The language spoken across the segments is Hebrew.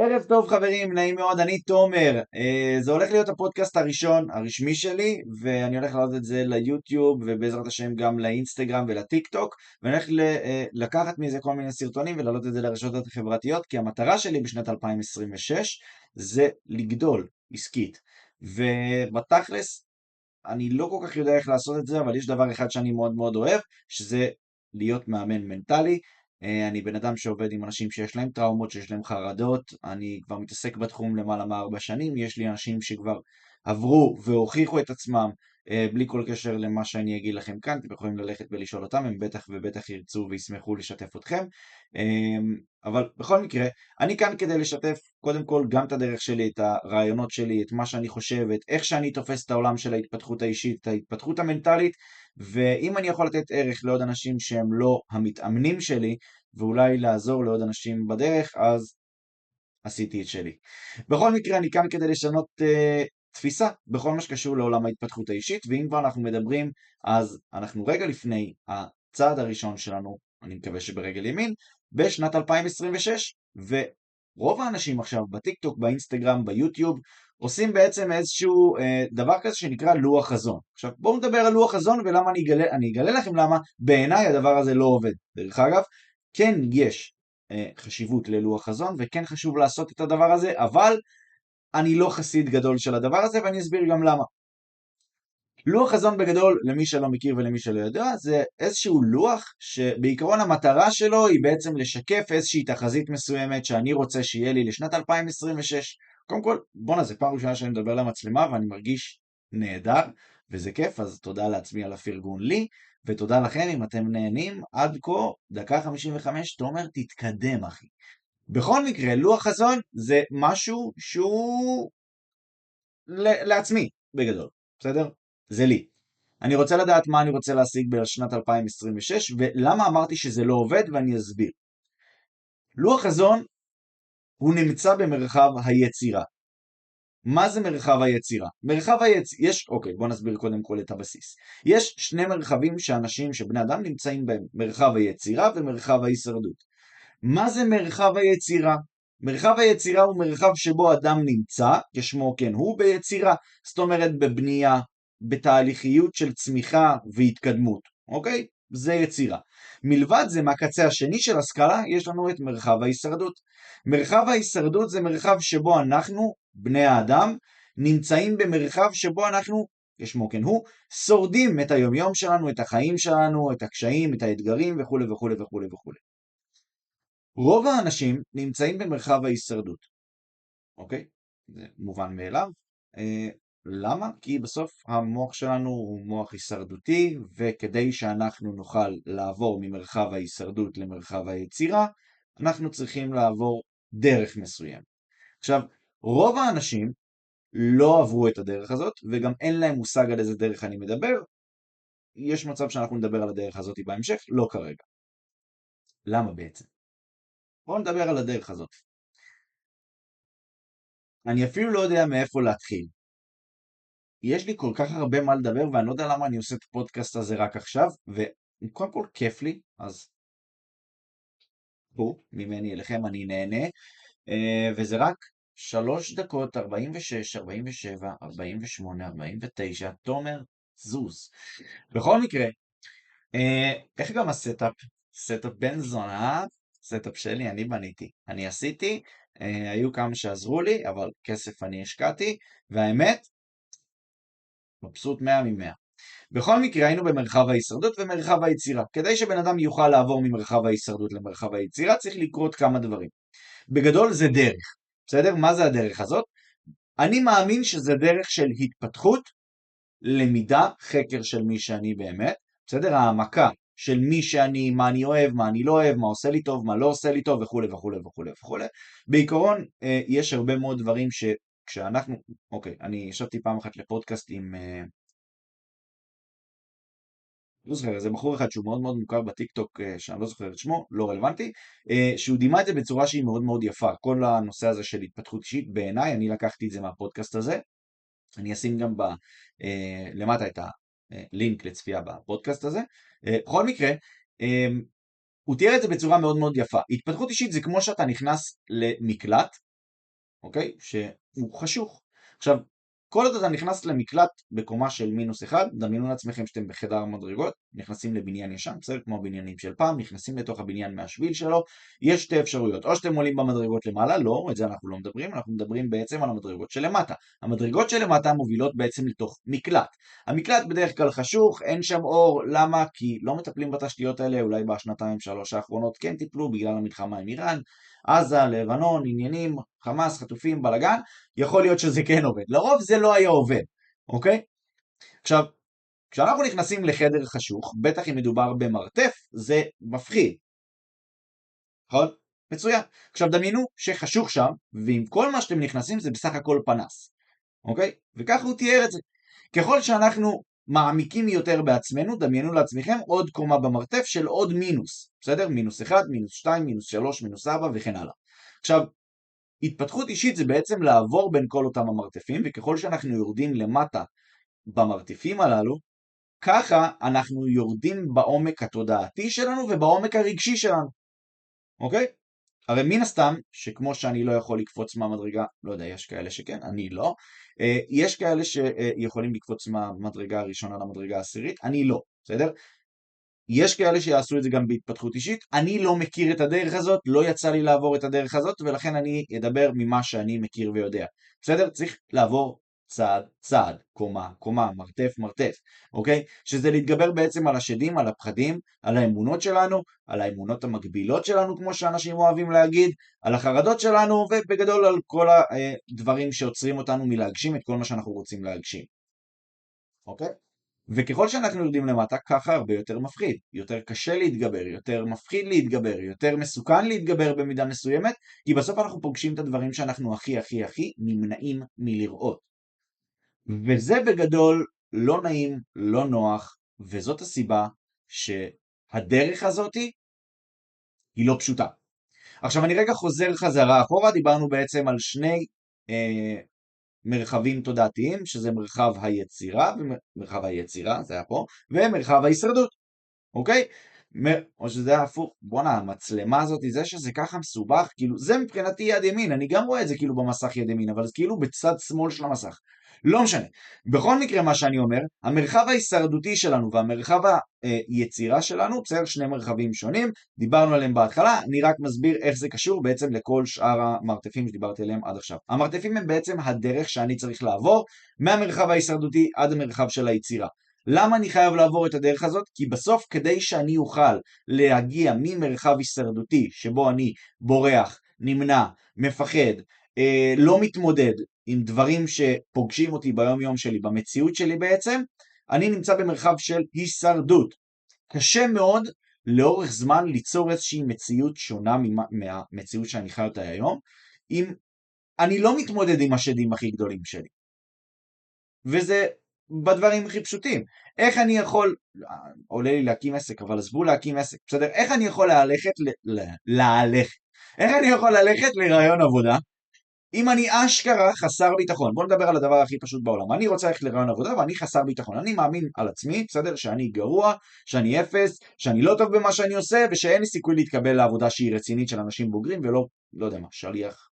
ערב טוב חברים, נעים מאוד, אני תומר. זה הולך להיות הפודקאסט הראשון הרשמי שלי, ואני הולך לעלות את זה ליוטיוב ובעזרת השם גם לאינסטגרם ולטיק טוק, ואני הולך לקחת מזה כל מיני סרטונים ולהעלות את זה לרשתות החברתיות, כי המטרה שלי בשנת 2026 זה לגדול עסקית. ובתכלס אני לא כל כך יודע איך לעשות את זה, אבל יש דבר אחד שאני מאוד מאוד אוהב, שזה להיות מאמן מנטלי. אני בן אדם שעובד עם אנשים שיש להם טראומות, שיש להם חרדות, אני כבר מתעסק בתחום למעלה מ4 שנים, יש לי אנשים שכבר עברו והוכיחו את עצמם, בלי כל קשר למה שאני אגיד לכם כאן, אתם יכולים ללכת ולשאול אותם, הם בטח ובטח ירצו וישמחו לשתף אתכם. אבל בכל מקרה, אני כאן כדי לשתף קודם כל גם את הדרך שלי, את הרעיונות שלי, את מה שאני חושב, את איך שאני תופס את העולם של ההתפתחות האישית, את ההתפתחות המנטלית, ואם אני יכול לתת ערך לעוד אנשים שהם לא המתאמנים שלי, ואולי לעזור לעוד אנשים בדרך, אז עשיתי את שלי. בכל מקרה, אני כאן כדי לשנות תפיסה בכל מה שקשור לעולם ההתפתחות האישית, ואם כבר אנחנו מדברים, אז אנחנו רגע לפני הצעד הראשון שלנו, אני מקווה שברגל ימין, בשנת 2026, ורוב האנשים עכשיו בטיקטוק, באינסטגרם, ביוטיוב, עושים בעצם איזשהו דבר כזה שנקרא לוח חזון. עכשיו בואו נדבר על לוח חזון ולמה אני אגלה לכם למה בעיניי הדבר הזה לא עובד. דרך אגב, כן יש חשיבות ללוח חזון וכן חשוב לעשות את הדבר הזה, אבל אני לא חסיד גדול של הדבר הזה ואני אסביר גם למה. לוח חזון בגדול, למי שלא מכיר ולמי שלא יודע, זה איזשהו לוח שבעיקרון המטרה שלו היא בעצם לשקף איזושהי תחזית מסוימת שאני רוצה שיהיה לי לשנת 2026. קודם כל, בוא'נה, זה פעם ראשונה שאני מדבר למצלמה ואני מרגיש נהדר, וזה כיף, אז תודה לעצמי על הפרגון לי, ותודה לכם אם אתם נהנים עד כה, דקה 55, תומר תתקדם אחי. בכל מקרה, לוח חזון זה משהו שהוא לעצמי בגדול, בסדר? זה לי. אני רוצה לדעת מה אני רוצה להשיג בשנת 2026, ולמה אמרתי שזה לא עובד, ואני אסביר. לוח חזון הוא נמצא במרחב היצירה. מה זה מרחב היצירה? אוקיי, בוא נסביר קודם כל את הבסיס. יש שני מרחבים שאנשים, שבני אדם נמצאים בהם, מרחב היצירה ומרחב ההישרדות. מה זה מרחב היצירה? מרחב היצירה הוא מרחב שבו אדם נמצא, כשמו כן הוא, ביצירה. זאת אומרת בבנייה, בתהליכיות של צמיחה והתקדמות, אוקיי? זה יצירה. מלבד זה, מהקצה השני של הסקאלה, יש לנו את מרחב ההישרדות. מרחב ההישרדות זה מרחב שבו אנחנו, בני האדם, נמצאים במרחב שבו אנחנו, כשמו כן הוא, שורדים את היומיום שלנו, את החיים שלנו, את הקשיים, את האתגרים וכו' וכו' וכו' וכו'. רוב האנשים נמצאים במרחב ההישרדות, אוקיי? זה מובן מאליו. למה? כי בסוף המוח שלנו הוא מוח הישרדותי, וכדי שאנחנו נוכל לעבור ממרחב ההישרדות למרחב היצירה, אנחנו צריכים לעבור דרך מסוים. עכשיו, רוב האנשים לא עברו את הדרך הזאת, וגם אין להם מושג על איזה דרך אני מדבר. יש מצב שאנחנו נדבר על הדרך הזאת בהמשך, לא כרגע. למה בעצם? בואו נדבר על הדרך הזאת. אני אפילו לא יודע מאיפה להתחיל. יש לי כל כך הרבה מה לדבר, ואני לא יודע למה אני עושה את הפודקאסט הזה רק עכשיו, וקודם כל כיף לי, אז פה, ממני אליכם, אני נהנה, וזה רק 3 דקות, 46, 47, 48, 49, תומר זוז. בכל מקרה, איך גם הסטאפ? סטאפ בן זונה, סטאפ שלי, אני בניתי, אני עשיתי, היו כמה שעזרו לי, אבל כסף אני השקעתי, והאמת, מבסוט 100 מ-100. בכל מקרה היינו במרחב ההישרדות ומרחב היצירה. כדי שבן אדם יוכל לעבור ממרחב ההישרדות למרחב היצירה צריך לקרות כמה דברים. בגדול זה דרך. בסדר? מה זה הדרך הזאת? אני מאמין שזה דרך של התפתחות, למידה, חקר של מי שאני באמת. בסדר? העמקה של מי שאני, מה אני אוהב, מה אני לא אוהב, מה עושה לי טוב, מה לא עושה לי טוב וכו' וכו' וכו' וכו'. בעיקרון יש הרבה מאוד דברים שכשאנחנו, אוקיי, אני ישבתי פעם אחת לפודקאסט עם לא זוכר, איזה בחור אחד שהוא מאוד מאוד מוכר בטיקטוק, שאני לא זוכר את שמו, לא רלוונטי, שהוא דימה את זה בצורה שהיא מאוד מאוד יפה. כל הנושא הזה של התפתחות אישית, בעיניי, אני לקחתי את זה מהפודקאסט הזה, אני אשים גם למטה את הלינק לצפייה בפודקאסט הזה. בכל מקרה, הוא תיאר את זה בצורה מאוד מאוד יפה. התפתחות אישית זה כמו שאתה נכנס למקלט, אוקיי? שהוא חשוך. עכשיו, כל עוד אתה נכנס למקלט בקומה של -1, דמיינו לעצמכם שאתם בחדר מדרגות, נכנסים לבניין ישן, בסדר? כמו הבניינים של פעם, נכנסים לתוך הבניין מהשביל שלו, יש שתי אפשרויות, או שאתם עולים במדרגות למעלה, לא, את זה אנחנו לא מדברים, אנחנו מדברים בעצם על המדרגות שלמטה. המדרגות שלמטה מובילות בעצם לתוך מקלט. המקלט בדרך כלל חשוך, אין שם אור, למה? כי לא מטפלים בתשתיות האלה, אולי בשנתיים שלוש האחרונות כן טיפלו בגלל המלחמה עם איראן, עזה, לבנון, עניינים, חמאס, חטופים, בלגן, יכול להיות שזה כן עובד. לרוב זה לא היה עובד, אוקיי? עכשיו, כשאנחנו נכנסים לחדר חשוך, בטח אם מדובר במרתף, זה מפחיד. נכון? מצוין. עכשיו דמיינו שחשוך שם, ועם כל מה שאתם נכנסים זה בסך הכל פנס. אוקיי? וככה הוא תיאר את זה. ככל שאנחנו מעמיקים יותר בעצמנו, דמיינו לעצמכם עוד קומה במרתף של עוד מינוס. בסדר? -1, -2, -3, -4 וכן הלאה. עכשיו, התפתחות אישית זה בעצם לעבור בין כל אותם המרתפים, וככל שאנחנו יורדים למטה במרתפים הללו, ככה אנחנו יורדים בעומק התודעתי שלנו ובעומק הרגשי שלנו, אוקיי? הרי מן הסתם, שכמו שאני לא יכול לקפוץ מהמדרגה, לא יודע, יש כאלה שכן, אני לא, יש כאלה שיכולים לקפוץ מהמדרגה הראשונה למדרגה העשירית, אני לא, בסדר? יש כאלה שיעשו את זה גם בהתפתחות אישית, אני לא מכיר את הדרך הזאת, לא יצא לי לעבור את הדרך הזאת, ולכן אני אדבר ממה שאני מכיר ויודע. בסדר? צריך לעבור צעד צעד, קומה קומה, מרתף מרתף, אוקיי? שזה להתגבר בעצם על השדים, על הפחדים, על האמונות שלנו, על האמונות המקבילות שלנו, כמו שאנשים אוהבים להגיד, על החרדות שלנו, ובגדול על כל הדברים שעוצרים אותנו מלהגשים את כל מה שאנחנו רוצים להגשים. אוקיי? וככל שאנחנו יורדים למטה, ככה הרבה יותר מפחיד, יותר קשה להתגבר, יותר מפחיד להתגבר, יותר מסוכן להתגבר במידה מסוימת, כי בסוף אנחנו פוגשים את הדברים שאנחנו הכי נמנעים מלראות. וזה בגדול לא נעים, לא נוח, וזאת הסיבה שהדרך הזאת היא לא פשוטה. עכשיו אני רגע חוזר חזרה אחורה, דיברנו בעצם על שני מרחבים תודעתיים, שזה מרחב היצירה, זה היה פה, ומרחב ההישרדות, אוקיי? או שזה היה הפוך, בוא'נה, המצלמה הזאת, זה שזה ככה מסובך, כאילו, זה מבחינתי יד ימין, אני גם רואה את זה כאילו במסך יד ימין, אבל זה כאילו בצד שמאל של המסך. לא משנה. בכל מקרה מה שאני אומר, המרחב ההישרדותי שלנו והמרחב היצירה שלנו, בסדר, שני מרחבים שונים, דיברנו עליהם בהתחלה, אני רק מסביר איך זה קשור בעצם לכל שאר המרתפים שדיברתי עליהם עד עכשיו. המרתפים הם בעצם הדרך שאני צריך לעבור מהמרחב ההישרדותי עד המרחב של היצירה. למה אני חייב לעבור את הדרך הזאת? כי בסוף כדי שאני אוכל להגיע ממרחב הישרדותי שבו אני בורח, נמנע, מפחד, לא מתמודד עם דברים שפוגשים אותי ביום יום שלי, במציאות שלי בעצם, אני נמצא במרחב של הישרדות. קשה מאוד לאורך זמן ליצור איזושהי מציאות שונה מהמציאות שאני חי אותה היום, אם אני לא מתמודד עם השדים הכי גדולים שלי. וזה בדברים הכי פשוטים. איך אני יכול, עולה לי להקים עסק, אבל עזבו להקים עסק, בסדר? איך אני יכול איך אני יכול ללכת לרעיון עבודה, אם אני אשכרה חסר ביטחון? בוא נדבר על הדבר הכי פשוט בעולם. אני רוצה ללכת לרעיון עבודה ואני חסר ביטחון. אני מאמין על עצמי, בסדר? שאני גרוע, שאני אפס, שאני לא טוב במה שאני עושה, ושאין לי סיכוי להתקבל לעבודה שהיא רצינית של אנשים בוגרים, ולא, לא יודע מה, שליח,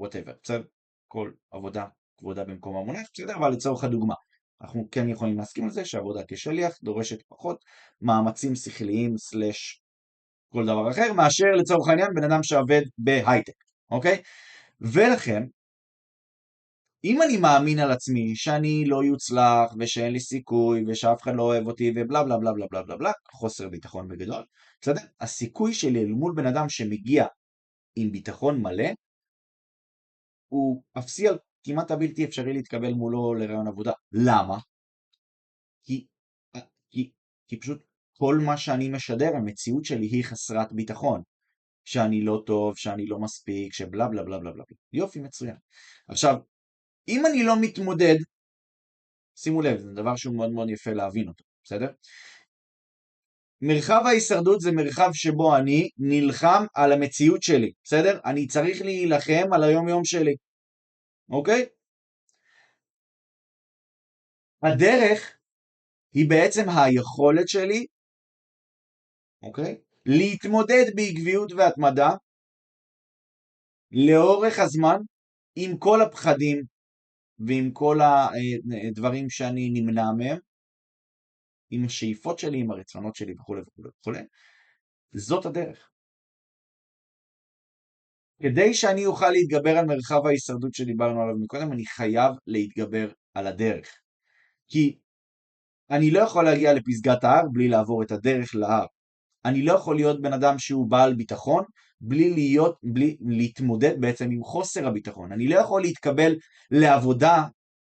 whatever, בסדר? כל עבודה כבודה במקום המונח, בסדר? אבל לצורך הדוגמה, אנחנו כן יכולים להסכים על זה שעבודה כשליח דורשת פחות מאמצים שכליים סלש כל דבר אחר, מאשר לצורך העניין בן אדם שעובד בהייטק, אוקיי? ולכן, אם אני מאמין על עצמי שאני לא יוצלח ושאין לי סיכוי ושאף אחד לא אוהב אותי ובלה בלה בלה בלה בלה בלה בלה, חוסר ביטחון בגדול, בסדר? הסיכוי שלי אל מול בן אדם שמגיע עם ביטחון מלא, הוא אפסי על כמעט הבלתי אפשרי להתקבל מולו לרעיון עבודה. למה? כי, כי פשוט כל מה שאני משדר, המציאות שלי היא חסרת ביטחון. שאני לא טוב, שאני לא מספיק, שבלה בלה בלה בלה בלה. יופי, מצוין. עכשיו, אם אני לא מתמודד, שימו לב, זה דבר שהוא מאוד מאוד יפה להבין אותו, בסדר? מרחב ההישרדות זה מרחב שבו אני נלחם על המציאות שלי, בסדר? אני צריך להילחם על היום יום שלי, אוקיי? הדרך היא בעצם היכולת שלי, אוקיי? להתמודד בעקביות והתמדה לאורך הזמן עם כל הפחדים ועם כל הדברים שאני נמנע מהם, עם השאיפות שלי, עם הרצונות שלי וכו' וכו' וכו', זאת הדרך. כדי שאני אוכל להתגבר על מרחב ההישרדות שדיברנו עליו מקודם, אני חייב להתגבר על הדרך. כי אני לא יכול להגיע לפסגת ההר בלי לעבור את הדרך להר. אני לא יכול להיות בן אדם שהוא בעל ביטחון בלי להתמודד בעצם עם חוסר הביטחון. אני לא יכול להתקבל לעבודה,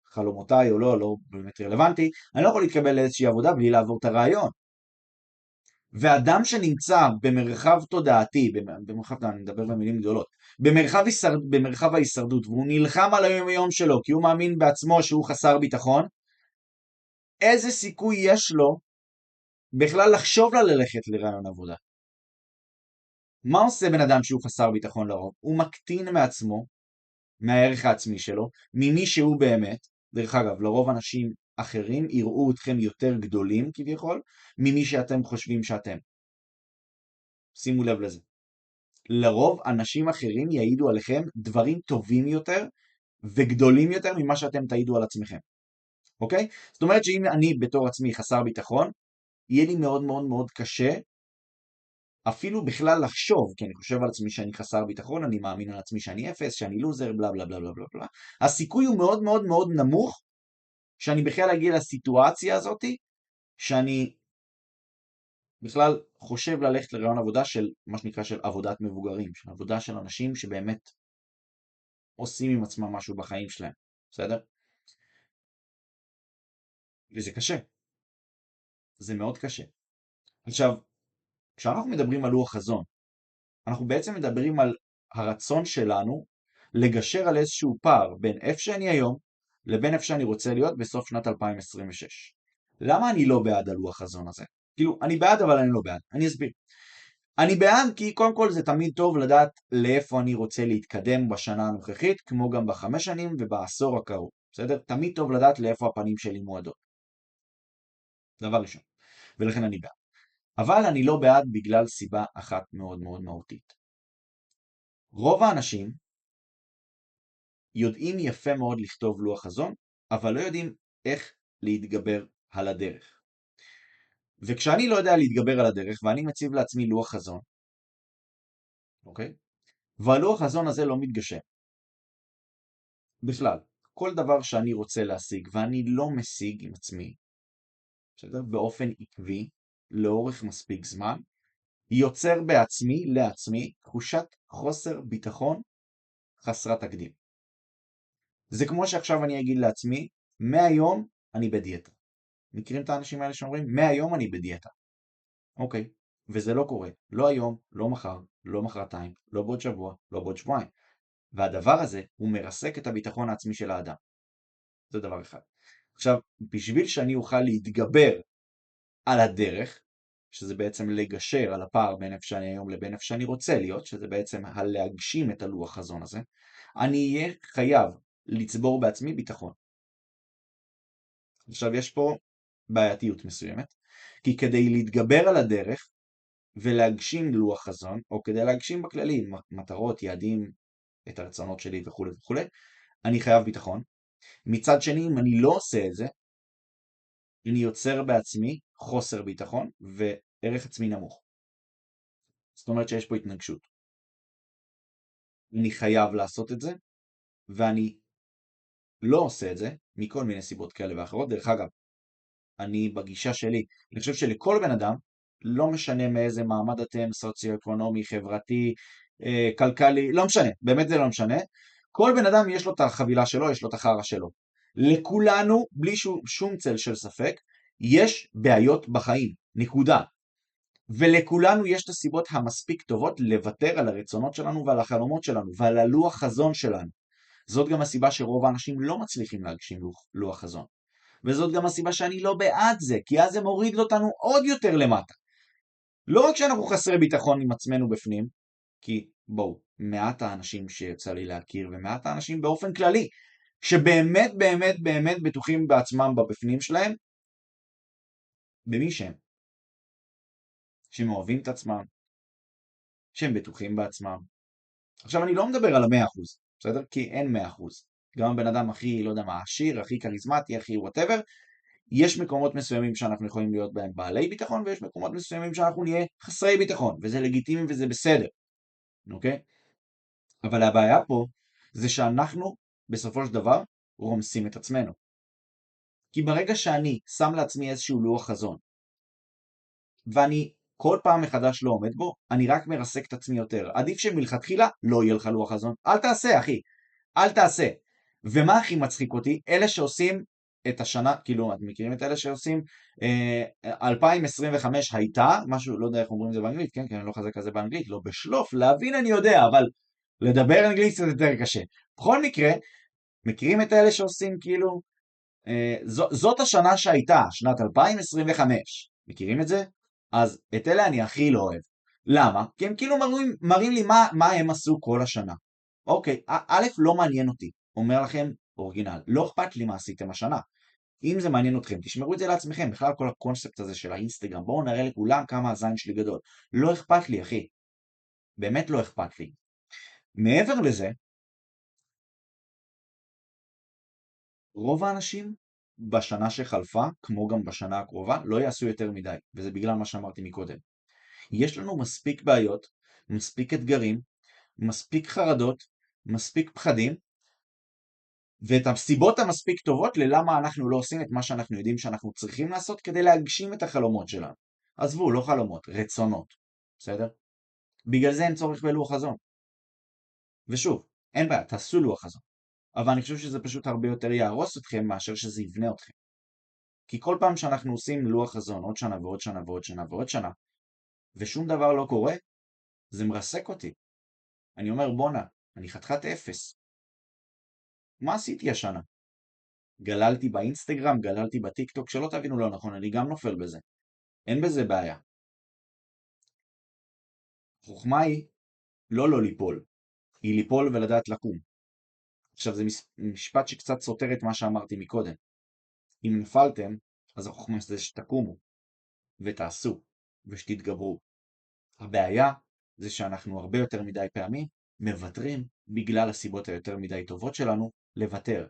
חלומותיי או לא, לא באמת רלוונטי, אני לא יכול להתקבל לאיזושהי עבודה בלי לעבור את הרעיון. ואדם שנמצא במרחב תודעתי, אני מדבר במילים גדולות, במרחב ההישרדות, והוא נלחם על היום יום שלו, כי הוא מאמין בעצמו שהוא חסר ביטחון, איזה סיכוי יש לו בכלל לחשוב ללכת לרעיון עבודה? מה עושה בן אדם שהוא חסר ביטחון לרוב? הוא מקטין מעצמו, מהערך העצמי שלו, ממי שהוא באמת. דרך אגב, לרוב אנשים אחרים יראו אתכם יותר גדולים כביכול, ממי שאתם חושבים שאתם. שימו לב לזה. לרוב אנשים אחרים יעידו עליכם דברים טובים יותר וגדולים יותר ממה שאתם תעידו על עצמכם. אוקיי? זאת אומרת שאם אני בתור עצמי חסר ביטחון, יהיה לי מאוד מאוד מאוד קשה אפילו בכלל לחשוב, כי אני חושב על עצמי שאני חסר ביטחון, אני מאמין על עצמי שאני אפס, שאני לוזר, בלה בלה בלה בלה בלה בלה. הסיכוי הוא מאוד מאוד מאוד נמוך שאני בכלל אגיע לסיטואציה הזאת, שאני בכלל חושב ללכת לרעיון עבודה של מה שנקרא של עבודת מבוגרים, של עבודה של אנשים שבאמת עושים עם עצמם משהו בחיים שלהם, בסדר? וזה קשה, זה מאוד קשה. עכשיו, כשאנחנו מדברים על לוח חזון, אנחנו בעצם מדברים על הרצון שלנו לגשר על איזשהו פער בין איפה שאני היום לבין איפה שאני רוצה להיות בסוף שנת 2026. למה אני לא בעד הלוח חזון הזה? כאילו, אני בעד אבל אני לא בעד. אני אסביר. אני בעד כי קודם כל זה תמיד טוב לדעת לאיפה אני רוצה להתקדם בשנה הנוכחית, כמו גם ב5 שנים ובעשור הקרוב. בסדר? תמיד טוב לדעת לאיפה הפנים שלי מועדות. דבר ראשון. ולכן אני בעד. אבל אני לא בעד בגלל סיבה אחת מאוד מאוד מהותית. רוב האנשים יודעים יפה מאוד לכתוב לוח חזון, אבל לא יודעים איך להתגבר על הדרך. וכשאני לא יודע להתגבר על הדרך, ואני מציב לעצמי לוח חזון, אוקיי? והלוח חזון הזה לא מתגשם. בכלל, כל דבר שאני רוצה להשיג, ואני לא משיג עם עצמי, בסדר? באופן עקבי, לאורך מספיק זמן, יוצר לעצמי, תחושת חוסר ביטחון חסרת תקדים. זה כמו שעכשיו אני אגיד לעצמי, מהיום אני בדיאטה. מכירים את האנשים האלה שאומרים, מהיום אני בדיאטה. אוקיי, וזה לא קורה. לא היום, לא מחר, לא מחרתיים, לא בעוד שבוע, לא בעוד שבועיים. והדבר הזה הוא מרסק את הביטחון העצמי של האדם. זה דבר אחד. עכשיו, בשביל שאני אוכל להתגבר על הדרך, שזה בעצם לגשר על הפער בין איפה שאני היום לבין איפה שאני רוצה להיות, שזה בעצם להגשים את הלוח חזון הזה, אני אהיה חייב לצבור בעצמי ביטחון. עכשיו יש פה בעייתיות מסוימת, כי כדי להתגבר על הדרך ולהגשים לוח חזון, או כדי להגשים בכללי מטרות, יעדים, את הרצונות שלי וכו' וכו', אני חייב ביטחון. מצד שני, אם אני לא עושה את זה, אני יוצר בעצמי חוסר ביטחון וערך עצמי נמוך. זאת אומרת שיש פה התנגשות. אני חייב לעשות את זה, ואני לא עושה את זה מכל מיני סיבות כאלה ואחרות. דרך אגב, אני בגישה שלי, אני חושב שלכל בן אדם, לא משנה מאיזה מעמד אתם, סוציו-אקונומי, חברתי, כלכלי, לא משנה, באמת זה לא משנה. כל בן אדם יש לו את החבילה שלו, יש לו את החרא שלו. לכולנו, בלי שום צל של ספק, יש בעיות בחיים, נקודה. ולכולנו יש את הסיבות המספיק טובות לוותר על הרצונות שלנו ועל החלומות שלנו ועל הלוח חזון שלנו. זאת גם הסיבה שרוב האנשים לא מצליחים להגשים לוח חזון. וזאת גם הסיבה שאני לא בעד זה, כי אז זה מוריד אותנו עוד יותר למטה. לא רק שאנחנו חסרי ביטחון עם עצמנו בפנים, כי בואו, מעט האנשים שיצא לי להכיר ומעט האנשים באופן כללי, שבאמת באמת באמת בטוחים בעצמם בבפנים שלהם, במי שהם אוהבים את עצמם, שהם בטוחים בעצמם. עכשיו אני לא מדבר על 100%, בסדר? כי אין 100%. גם הבן אדם הכי, לא יודע מה, עשיר, הכי כריזמטי, הכי whatever, יש מקומות מסוימים שאנחנו יכולים להיות בהם בעלי ביטחון, ויש מקומות מסוימים שאנחנו נהיה חסרי ביטחון, וזה לגיטימי וזה בסדר, אוקיי? אבל הבעיה פה זה שאנחנו בסופו של דבר רומסים את עצמנו. כי ברגע שאני שם לעצמי איזשהו לוח חזון, ואני כל פעם מחדש לא עומד בו, אני רק מרסק את עצמי יותר. עדיף שמלכתחילה לא יהיה לך לוח חזון. אל תעשה, אחי. אל תעשה. ומה הכי מצחיק אותי? אלה שעושים את השנה, כאילו, אתם מכירים את אלה שעושים 2025 הייתה, משהו, לא יודע איך אומרים את זה באנגלית, כן? כי אני לא חזק כזה באנגלית, לא בשלוף, להבין אני יודע, אבל לדבר אנגלית קצת יותר קשה. בכל מקרה, מכירים את אלה שעושים כאילו, זאת השנה שהייתה, שנת 2025. מכירים את זה? אז את אלה אני הכי לא אוהב. למה? כי הם כאילו מראים לי מה הם עשו כל השנה. אוקיי, א', לא מעניין אותי. אומר לכם אורגינל, לא אכפת לי מה עשיתם השנה. אם זה מעניין אתכם, תשמרו את זה לעצמכם. בכלל כל הקונספט הזה של האינסטגרם, בואו נראה לכולם כמה הזין שלי גדול. לא אכפת לי, אחי. באמת לא אכפת לי. מעבר לזה, רוב האנשים בשנה שחלפה, כמו גם בשנה הקרובה, לא יעשו יותר מדי, וזה בגלל מה שאמרתי מקודם. יש לנו מספיק בעיות, מספיק אתגרים, מספיק חרדות, מספיק פחדים, ואת הסיבות המספיק טובות ללמה אנחנו לא עושים את מה שאנחנו יודעים שאנחנו צריכים לעשות כדי להגשים את החלומות שלנו. עזבו, לא חלומות, רצונות, בסדר? בגלל זה אין צורך בלוח חזון. ושוב, אין בעיה, תעשו לוח חזון. אבל אני חושב שזה פשוט הרבה יותר יהרוס אתכם מאשר שזה יבנה אתכם. כי כל פעם שאנחנו עושים לוח חזון עוד שנה ועוד שנה ועוד שנה ועוד שנה, ושום דבר לא קורה, זה מרסק אותי. אני אומר, בונה, אני חתיכת אפס. מה עשיתי השנה? גללתי באינסטגרם, גללתי בטיקטוק, שלא תבינו לא נכון, אני גם נופל בזה. אין בזה בעיה. חוכמה היא לא ליפול, היא ליפול ולדעת לקום. עכשיו זה משפט שקצת סותר את מה שאמרתי מקודם. אם נפלתם, אז החוכמה זה שתקומו, ותעשו, ושתתגברו. הבעיה זה שאנחנו הרבה יותר מדי פעמים מוותרים בגלל הסיבות היותר מדי טובות שלנו לוותר.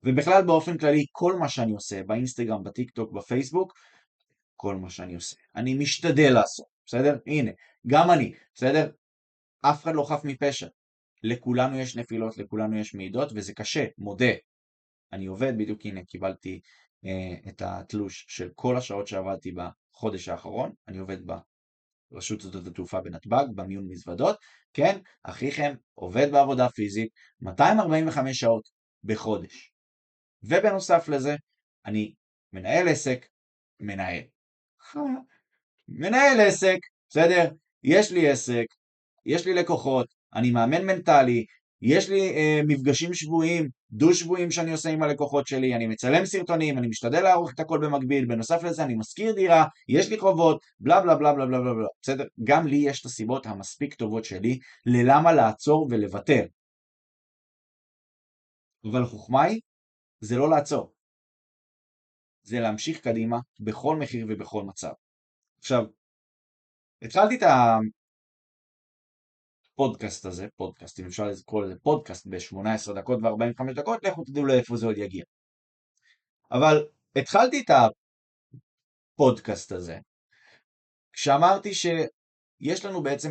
ובכלל באופן כללי כל מה שאני עושה באינסטגרם, בטיקטוק, בפייסבוק, כל מה שאני עושה, אני משתדל לעשות, בסדר? הנה, גם אני, בסדר? אף אחד לא חף מפשע. לכולנו יש נפילות, לכולנו יש מעידות, וזה קשה, מודה. אני עובד, בדיוק הנה קיבלתי את התלוש של כל השעות שעבדתי בחודש האחרון, אני עובד רשות שדות התעופה בנתב"ג, במיון מזוודות, כן, אחיכם עובד בעבודה פיזית, 245 שעות בחודש. ובנוסף לזה, אני מנהל עסק, מנהל עסק, בסדר? יש לי עסק, יש לי לקוחות, אני מאמן מנטלי, יש לי מפגשים שבועיים, דו שבועיים שאני עושה עם הלקוחות שלי, אני מצלם סרטונים, אני משתדל לערוך את הכל במקביל, בנוסף לזה אני מזכיר דירה, יש לי חובות, בלה בלה בלה בלה בלה בלה, בסדר? גם לי יש את הסיבות המספיק טובות שלי ללמה לעצור ולוותר. אבל החוכמה היא, זה לא לעצור, זה להמשיך קדימה בכל מחיר ובכל מצב. עכשיו, התחלתי את הפודקאסט הזה, פודקאסט, אם אפשר לקרוא לזה פודקאסט ב-18 דקות ו-45 דקות, לכו תדעו לאיפה זה עוד יגיע. אבל התחלתי את הפודקאסט הזה, כשאמרתי שיש לנו בעצם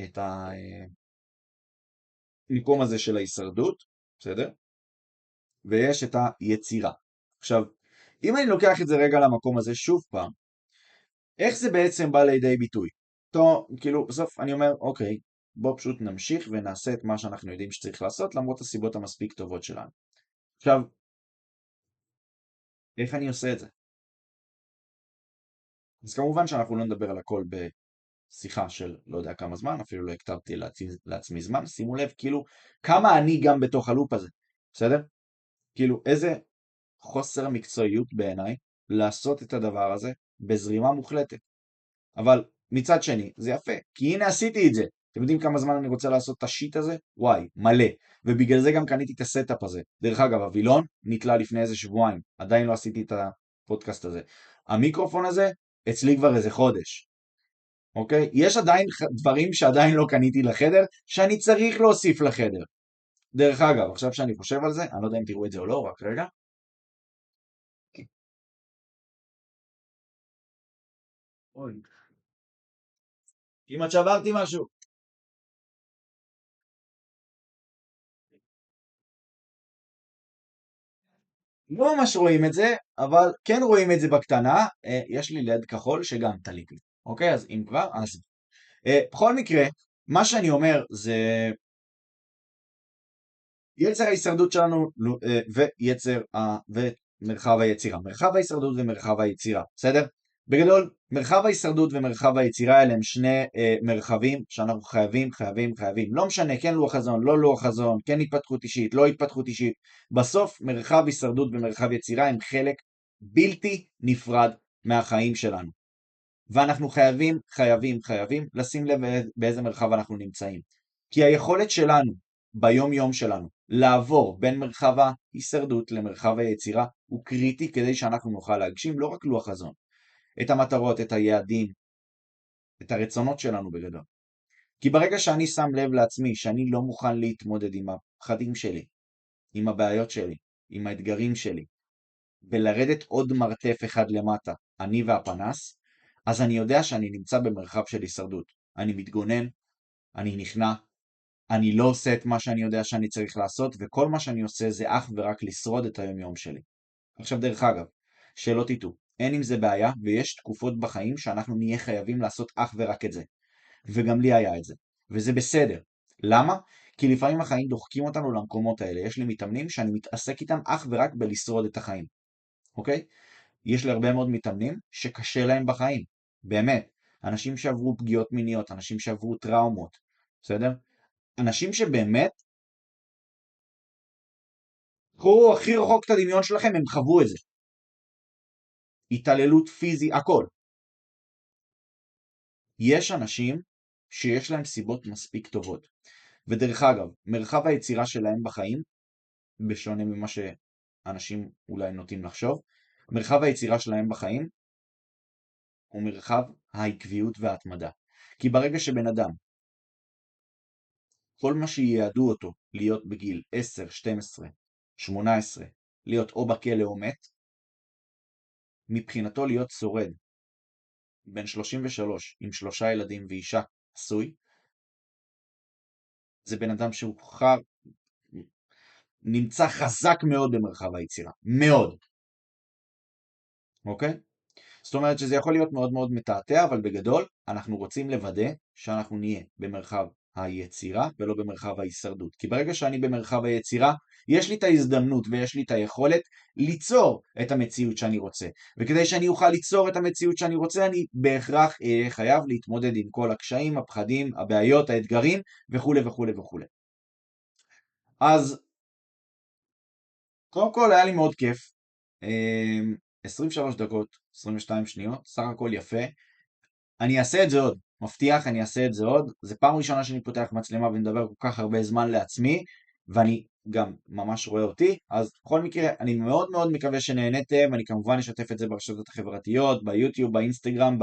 את המקום הזה של ההישרדות, בסדר? ויש את היצירה. עכשיו, אם אני לוקח את זה רגע למקום הזה שוב פעם, איך זה בעצם בא לידי ביטוי? טוב, כאילו, בסוף אני אומר, אוקיי, בוא פשוט נמשיך ונעשה את מה שאנחנו יודעים שצריך לעשות, למרות הסיבות המספיק טובות שלנו. עכשיו, איך אני עושה את זה? אז כמובן שאנחנו לא נדבר על הכל בשיחה של לא יודע כמה זמן, אפילו לא הכתבתי לעצמי זמן, שימו לב כאילו כמה אני גם בתוך הלופ הזה, בסדר? כאילו איזה חוסר מקצועיות בעיניי לעשות את הדבר הזה בזרימה מוחלטת. אבל מצד שני, זה יפה, כי הנה עשיתי את זה. אתם יודעים כמה זמן אני רוצה לעשות את השיט הזה? וואי, מלא. ובגלל זה גם קניתי את הסטאפ הזה. דרך אגב, הווילון נתלה לפני איזה שבועיים. עדיין לא עשיתי את הפודקאסט הזה. המיקרופון הזה, אצלי כבר איזה חודש. אוקיי? יש עדיין דברים שעדיין לא קניתי לחדר, שאני צריך להוסיף לחדר. דרך אגב, עכשיו שאני חושב על זה, אני לא יודע אם תראו את זה או לא, רק רגע. אוי, כמעט שברתי משהו. לא ממש רואים את זה, אבל כן רואים את זה בקטנה. יש לי לד כחול שגם תליק לי. אוקיי, אז אם כבר, אז... בכל מקרה, מה שאני אומר זה יצר ההישרדות שלנו ומרחב היצירה. מרחב ההישרדות ומרחב היצירה, בסדר? בגדול, מרחב ההישרדות ומרחב היצירה האלה הם שני מרחבים שאנחנו חייבים. לא משנה, כן לוח חזון, לא לוח חזון, כן התפתחות אישית, לא התפתחות אישית. בסוף, מרחב הישרדות ומרחב יצירה הם חלק בלתי נפרד מהחיים שלנו. ואנחנו חייבים לשים לב באיזה מרחב אנחנו נמצאים. כי היכולת שלנו, ביום יום שלנו, לעבור בין מרחב ההישרדות למרחב היצירה, הוא קריטי כדי שאנחנו נוכל להגשים לא רק לוח חזון, את המטרות, את היעדים, את הרצונות שלנו בגדול. כי ברגע שאני שם לב לעצמי שאני לא מוכן להתמודד עם הפחדים שלי, עם הבעיות שלי, עם האתגרים שלי, ולרדת עוד מרתף אחד למטה, אני והפנס, אז אני יודע שאני נמצא במרחב של הישרדות. אני מתגונן, אני נכנע, אני לא עושה את מה שאני יודע שאני צריך לעשות, וכל מה שאני עושה זה אך ורק לשרוד את היום יום שלי. עכשיו דרך אגב, שלא תטעו, אין עם זה בעיה, ויש תקופות בחיים שאנחנו נהיה חייבים לעשות אך ורק את זה. וגם לי היה את זה. וזה בסדר. למה? כי לפעמים החיים דוחקים אותנו למקומות האלה. יש לי מתאמנים שאני מתעסק איתם אך ורק בלשרוד את החיים. אוקיי? יש לי הרבה מאוד מתאמנים שקשה להם בחיים. באמת. אנשים שעברו פגיעות מיניות, אנשים שעברו טראומות. בסדר? אנשים שבאמת, קחו הכי רחוק את הדמיון שלכם, הם חוו את זה. התעללות פיזי, הכל. יש אנשים שיש להם סיבות מספיק טובות. ודרך אגב, מרחב היצירה שלהם בחיים, בשונה ממה שאנשים אולי נוטים לחשוב, מרחב היצירה שלהם בחיים הוא מרחב העקביות וההתמדה. כי ברגע שבן אדם, כל מה שיעדו אותו להיות בגיל 10, 12, 18, להיות או בכלא או מת, מבחינתו להיות שורד, בן 33 עם 3 ילדים ואישה עשוי, זה בן אדם שהוא נמצא חזק מאוד במרחב היצירה. מאוד. אוקיי? זאת אומרת שזה יכול להיות מאוד מאוד מתעתע, אבל בגדול אנחנו רוצים לוודא שאנחנו נהיה במרחב היצירה ולא במרחב ההישרדות. כי ברגע שאני במרחב היצירה, יש לי את ההזדמנות ויש לי את היכולת ליצור את המציאות שאני רוצה. וכדי שאני אוכל ליצור את המציאות שאני רוצה, אני בהכרח אהיה חייב להתמודד עם כל הקשיים, הפחדים, הבעיות, האתגרים וכו' וכו' וכו'. אז קודם כל היה לי מאוד כיף. 23 דקות, 22 שניות, סך הכל יפה. אני אעשה את זה עוד, מבטיח, אני אעשה את זה עוד. זה פעם ראשונה שאני פותח מצלמה ומדבר כל כך הרבה זמן לעצמי, ואני גם ממש רואה אותי. אז בכל מקרה, אני מאוד מאוד מקווה שנהנתם. אני כמובן אשתף את זה ברשתות החברתיות, ביוטיוב, באינסטגרם,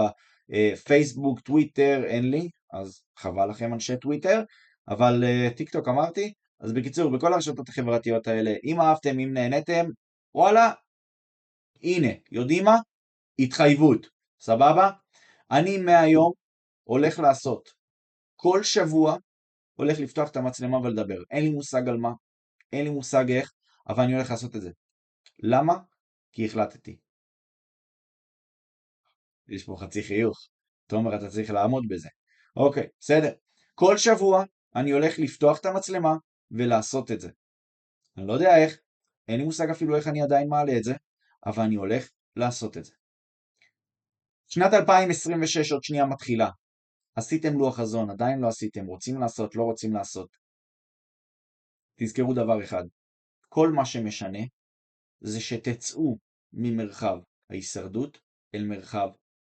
בפייסבוק, טוויטר, אין לי, אז חבל לכם אנשי טוויטר, אבל טיק טוק אמרתי. אז בקיצור, בכל הרשתות החברתיות האלה, אם אהבתם, אם נהנתם, וואלה, הנה, יודעים מה? התחייבות, סבבה? אני מהיום הולך לעשות, כל שבוע הולך לפתוח את המצלמה ולדבר. אין לי מושג על מה, אין לי מושג איך, אבל אני הולך לעשות את זה. למה? כי החלטתי. יש פה חצי חיוך. תומר, אתה צריך לעמוד בזה. אוקיי, בסדר. כל שבוע אני הולך לפתוח את המצלמה ולעשות את זה. אני לא יודע איך, אין לי מושג אפילו איך אני עדיין מעלה את זה, אבל אני הולך לעשות את זה. שנת 2026 עוד שנייה מתחילה. עשיתם לוח חזון, עדיין לא עשיתם, רוצים לעשות, לא רוצים לעשות. תזכרו דבר אחד, כל מה שמשנה זה שתצאו ממרחב ההישרדות אל מרחב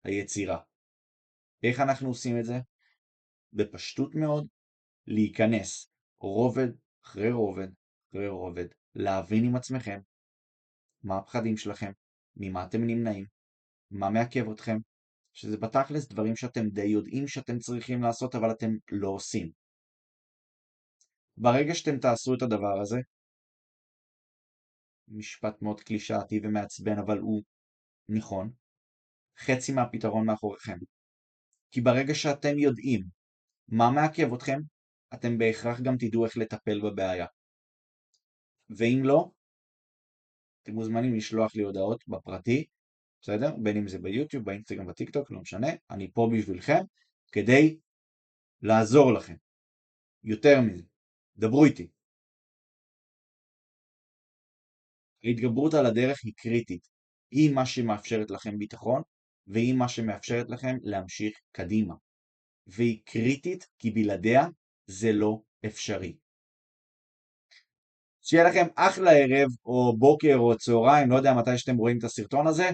היצירה. איך אנחנו עושים את זה? בפשטות מאוד, להיכנס רובד אחרי רובד אחרי רובד, להבין עם עצמכם מה הפחדים שלכם, ממה אתם נמנעים, מה מעכב אתכם, שזה בתכלס דברים שאתם די יודעים שאתם צריכים לעשות, אבל אתם לא עושים. ברגע שאתם תעשו את הדבר הזה, משפט מאוד קלישאתי ומעצבן, אבל הוא נכון, חצי מהפתרון מאחוריכם. כי ברגע שאתם יודעים מה מעכב אתכם, אתם בהכרח גם תדעו איך לטפל בבעיה. ואם לא, אתם מוזמנים לשלוח לי הודעות בפרטי, בסדר? בין אם זה ביוטיוב, באינסטגרם, בטיקטוק, לא משנה. אני פה בשבילכם כדי לעזור לכם. יותר מזה, דברו איתי. ההתגברות על הדרך היא קריטית. היא מה שמאפשרת לכם ביטחון, והיא מה שמאפשרת לכם להמשיך קדימה. והיא קריטית כי בלעדיה זה לא אפשרי. שיהיה לכם אחלה ערב או בוקר או צהריים, לא יודע מתי שאתם רואים את הסרטון הזה.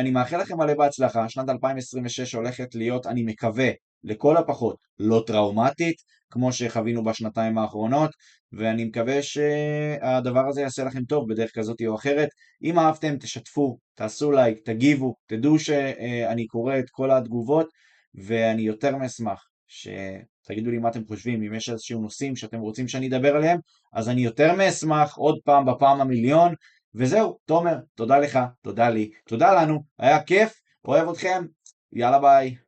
אני מאחל לכם מלא בהצלחה. שנת 2026 הולכת להיות, אני מקווה, לכל הפחות לא טראומטית, כמו שחווינו בשנתיים האחרונות, ואני מקווה שהדבר הזה יעשה לכם טוב בדרך כזאת או אחרת. אם אהבתם, תשתפו, תעשו לייק, תגיבו, תדעו שאני קורא את כל התגובות, ואני יותר מאשמח שתגידו לי מה אתם חושבים, אם יש איזשהו נושאים שאתם רוצים שאני אדבר עליהם, אז אני יותר מאשמח עוד פעם בפעם המיליון, וזהו, תומר, תודה לך, תודה לי, תודה לנו, היה כיף, אוהב אתכם, יאללה ביי.